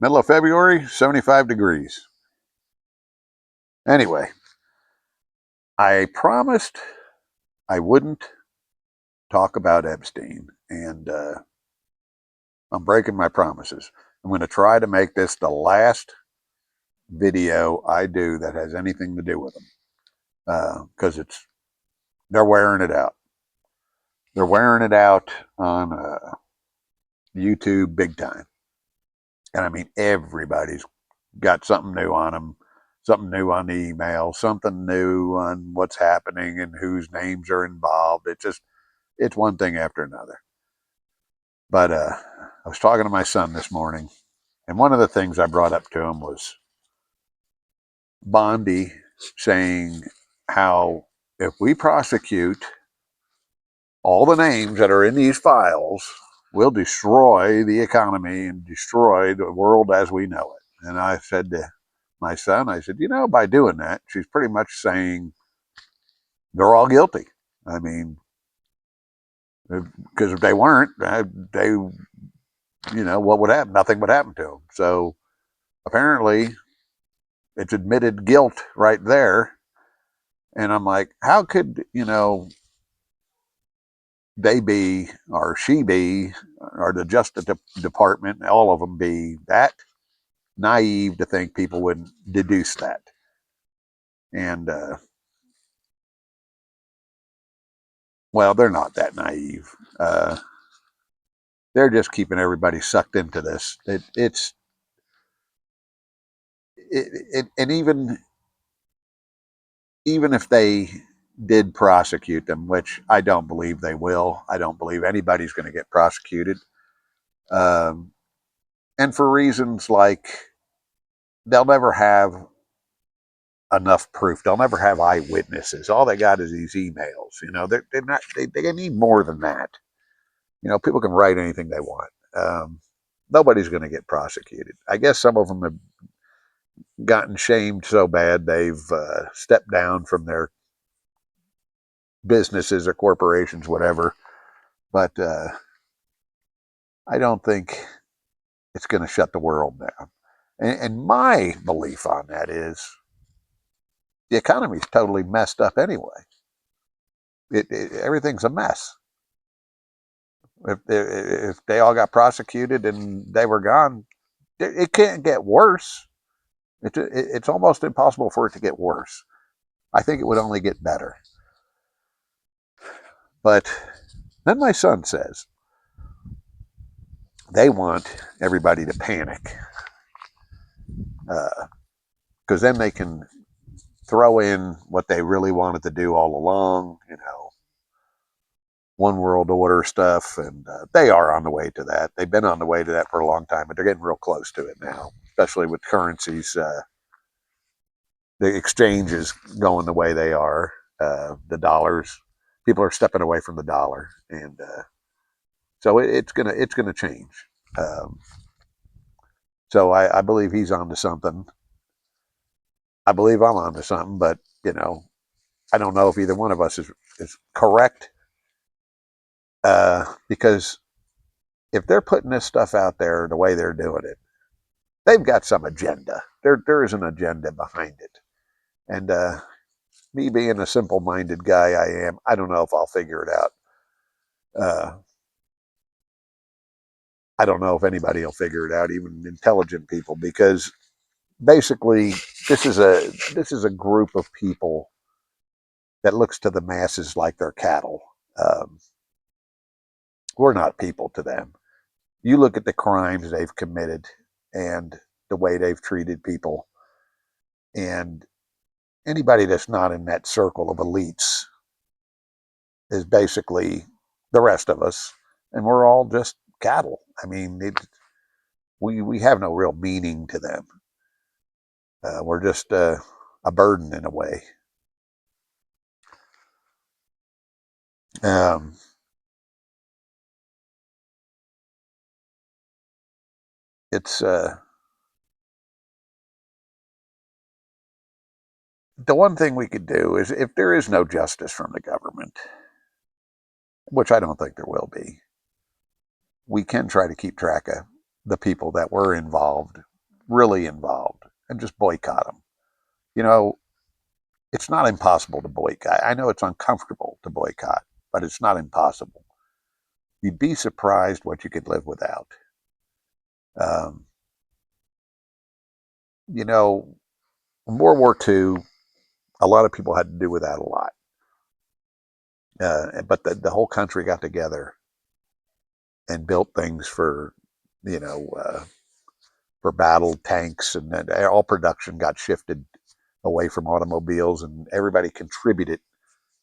Middle of February, 75 degrees. Anyway, I promised I wouldn't talk about Epstein, and I'm breaking my promises. I'm going to try to make this the last video I do that has anything to do with them, because they're wearing it out. They're wearing it out on YouTube big time, and I mean everybody's got something new on them, something new on the email, something new on what's happening and whose names are involved. It's one thing after another. But I was talking to my son this morning, and one of the things I brought up to him was Bondi saying how if we prosecute all the names that are in these files, we'll destroy the economy and destroy the world as we know it. And I said to my son, I said, by doing that, she's pretty much saying they're all guilty. I mean, because if they weren't, what would happen? Nothing would happen to them. So apparently, it's admitted guilt right there. And I'm like, how could, they be, or she be, or the Justice Department, all of them be that naive to think people would deduce that? And, well, they're not that naive. They're just keeping everybody sucked into this. And even if they did prosecute them, which I don't believe they will, I don't believe anybody's going to get prosecuted. Um, and for reasons like they'll never have enough proof. They'll never have eyewitnesses. All they got is these emails. They're not. They need more than that. People can write anything they want. Nobody's going to get prosecuted. I guess some of them have gotten shamed so bad they've stepped down from their businesses or corporations, whatever. But I don't think it's going to shut the world down. And my belief on that is the economy's totally messed up anyway. Everything's a mess. If they all got prosecuted and they were gone, it can't get worse. It's almost impossible for it to get worse. I think it would only get better. But then my son says they want everybody to panic, because then they can throw in what they really wanted to do all along, one world order stuff, and they are on the way to that. They've been on the way to that for a long time, but they're getting real close to it now, especially with currencies. The exchange is going the way they are. The dollars, people are stepping away from the dollar, and so it's gonna change. Um, so I believe he's onto something. I believe I'm onto something, but I don't know if either one of us is correct, because if they're putting this stuff out there the way they're doing it, they've got some agenda. There is an agenda behind it, and me being a simple-minded guy I am, I don't know if I'll figure it out. I don't know if anybody will figure it out, even intelligent people, because basically this is a group of people that looks to the masses like they're cattle. Um, we're not people to them. You look at the crimes they've committed and the way they've treated people, and anybody that's not in that circle of elites is basically the rest of us, and we're all just cattle. I mean, we have no real meaning to them. We're just a burden in a way. Um, it's the one thing we could do is, if there is no justice from the government, which I don't think there will be, we can try to keep track of the people that were involved really involved, and just boycott them. You know, it's not impossible to boycott. I know it's uncomfortable to boycott, but it's not impossible. You'd be surprised what you could live without. Um, you know, in World War II, a lot of people had to do without a lot. But the whole country got together and built things for, you know, for battle tanks, and then all production got shifted away from automobiles, and everybody contributed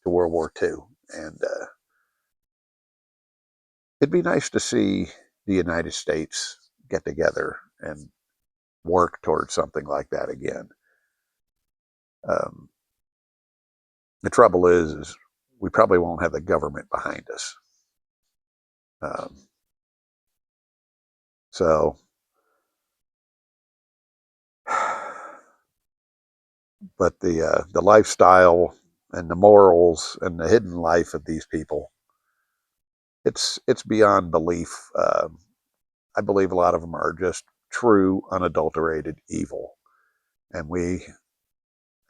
to World War II. And it'd be nice to see the United States get together and work towards something like that again. Um, the trouble is we probably won't have the government behind us. Um, so, but the lifestyle and the morals and the hidden life of these people, it's beyond belief. I believe a lot of them are just true, unadulterated evil, and we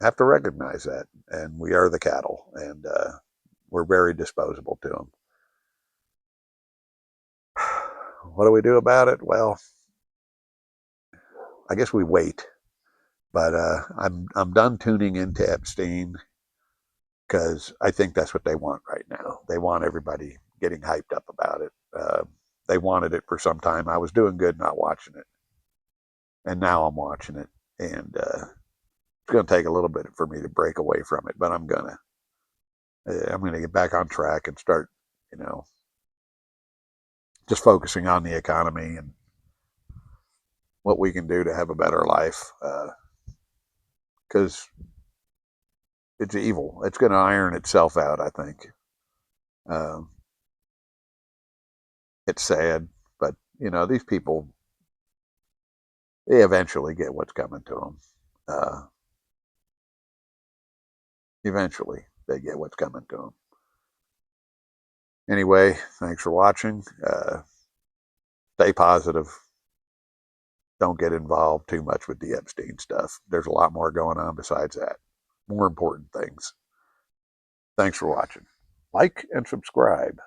have to recognize that. And we are the cattle, and we're very disposable to them. What do we do about it? Well, I guess we wait. But I'm done tuning into Epstein because I think that's what they want right now. They want everybody getting hyped up about it. They wanted it for some time. I was doing good not watching it, and now I'm watching it, and it's going to take a little bit for me to break away from it, but I'm gonna get back on track and start, you know, just focusing on the economy and what we can do to have a better life. Because it's evil. It's going to iron itself out, I think. Um, it's sad, but you know, these people, they eventually get what's coming to them. Eventually, they get what's coming to them. Anyway, thanks for watching. Stay positive. Don't get involved too much with the Epstein stuff. There's a lot more going on besides that. More important things. Thanks for watching. Like and subscribe.